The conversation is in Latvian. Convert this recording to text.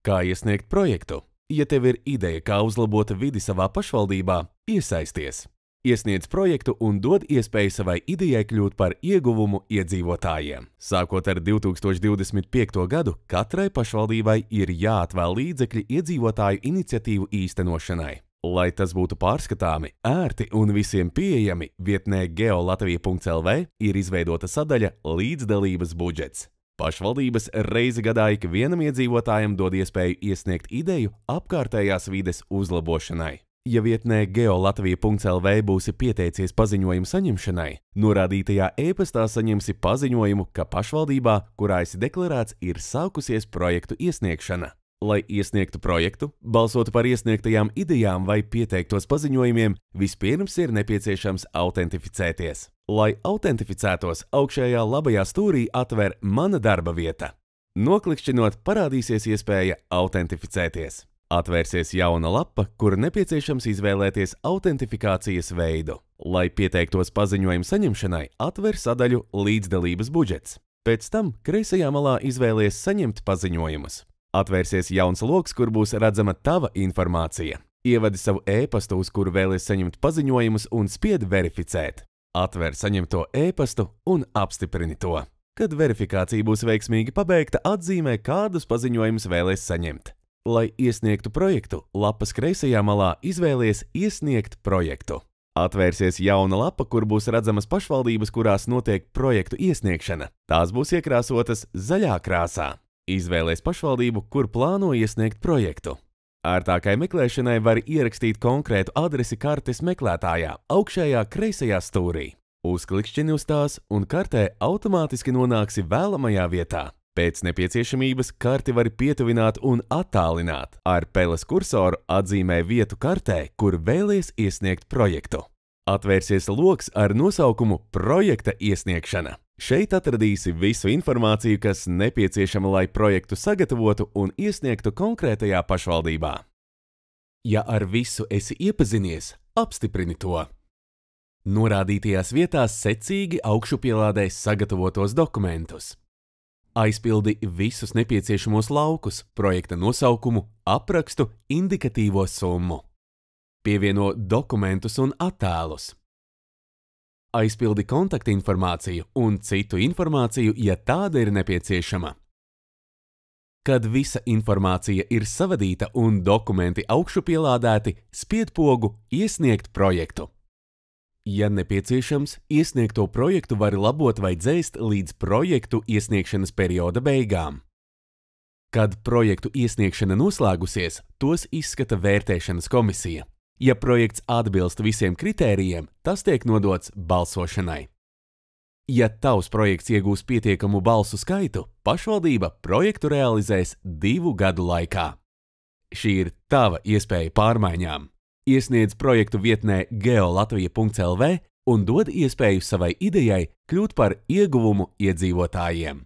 Kā iesniegt projektu? Ja tev ir ideja, kā uzlabot vidi savā pašvaldībā, iesaisties. Iesniedz projektu un dod iespēju savai idejai kļūt par ieguvumu iedzīvotājiem. Sākot ar 2025. gadu, katrai pašvaldībai ir jāatvēl līdzekļi iedzīvotāju iniciatīvu īstenošanai. Lai tas būtu pārskatāmi, ērti un visiem pieejami, vietnē geolatvija.lv ir izveidota sadaļa līdzdalības budžets. Pašvaldības reizi gadā ikvienam iedzīvotājam dod iespēju iesniegt ideju apkārtējās vides uzlabošanai. Ja vietnē geolatvija.lv būsi pieteicies paziņojumu saņemšanai, norādītajā e-pastā saņemsi paziņojumu, ka pašvaldībā, kurā esi deklarēts, ir sākusies projektu iesniegšana. Lai iesniegtu projektu, balsot par iesniegtajām idejām vai pieteiktos paziņojumiem, vispirms ir nepieciešams autentificēties. Lai autentificētos, augšējā labajā stūrī atver Mana darba vieta. Noklikšķinot, parādīsies iespēja autentificēties. Atvērsies jauna lapa, kur nepieciešams izvēlēties autentifikācijas veidu. Lai pieteiktos paziņojumu saņemšanai, atver sadaļu līdzdalības budžets. Pēc tam kreisajā malā izvēlies saņemt paziņojumus. Atvērsies jauns loks, kur būs redzama tava informācija. Ievadi savu e-pastu, uz kuru vēlies saņemt paziņojumus un spied verificēt. Atver saņemto e-pastu un apstiprini to. Kad verifikācija būs veiksmīgi pabeigta, atzīmē, kādus paziņojumus vēlies saņemt. Lai iesniegtu projektu, lapas kreisajā malā izvēlies Iesniegt projektu. Atvērsies jauna lapa, kur būs redzamas pašvaldības, kurās notiek projektu iesniegšana. Tās būs iekrāsotas zaļā krāsā. Izvēlies pašvaldību, kur plāno iesniegt projektu. Ērtākai meklēšanai var ierakstīt konkrētu adresi kartes meklētājā, augšējā kreisajā stūrī. Uzklikšķini uz tās un kartē automātiski nonāksi vēlamajā vietā. Pēc nepieciešamības karti var pietuvināt un attālināt. Ar peles kursoru atzīmē vietu kartē, kur vēlies iesniegt projektu. Atvērsies loks ar nosaukumu Projekta iesniegšana. Šeit atradīsi visu informāciju, kas nepieciešama, lai projektu sagatavotu un iesniegtu konkrētajā pašvaldībā. Ja ar visu esi iepazinies, apstiprini to. Norādītajās vietās secīgi augšupielādēs sagatavotos dokumentus. Aizpildi visus nepieciešamos laukus, projekta nosaukumu, aprakstu, indikatīvo summu. Pievieno dokumentus un attēlus. Aizpildi kontaktinformāciju un citu informāciju, ja tāda ir nepieciešama. Kad visa informācija ir savadīta un dokumenti augšupielādēti, spied pogu Iesniegt projektu. Ja nepieciešams, iesniegto projektu var labot vai dzēst līdz projektu iesniegšanas perioda beigām. Kad projektu iesniegšana noslēgusies, tos izskata vērtēšanas komisija. Ja projekts atbilst visiem kritērijiem, tas tiek nodots balsošanai. Ja tavs projekts iegūs pietiekamu balsu skaitu, pašvaldība projektu realizēs 2 gadu laikā. Šī ir tava iespēja pārmaiņām. Iesniedz projektu vietnē geolatvija.lv un dod iespēju savai idejai kļūt par ieguvumu iedzīvotājiem.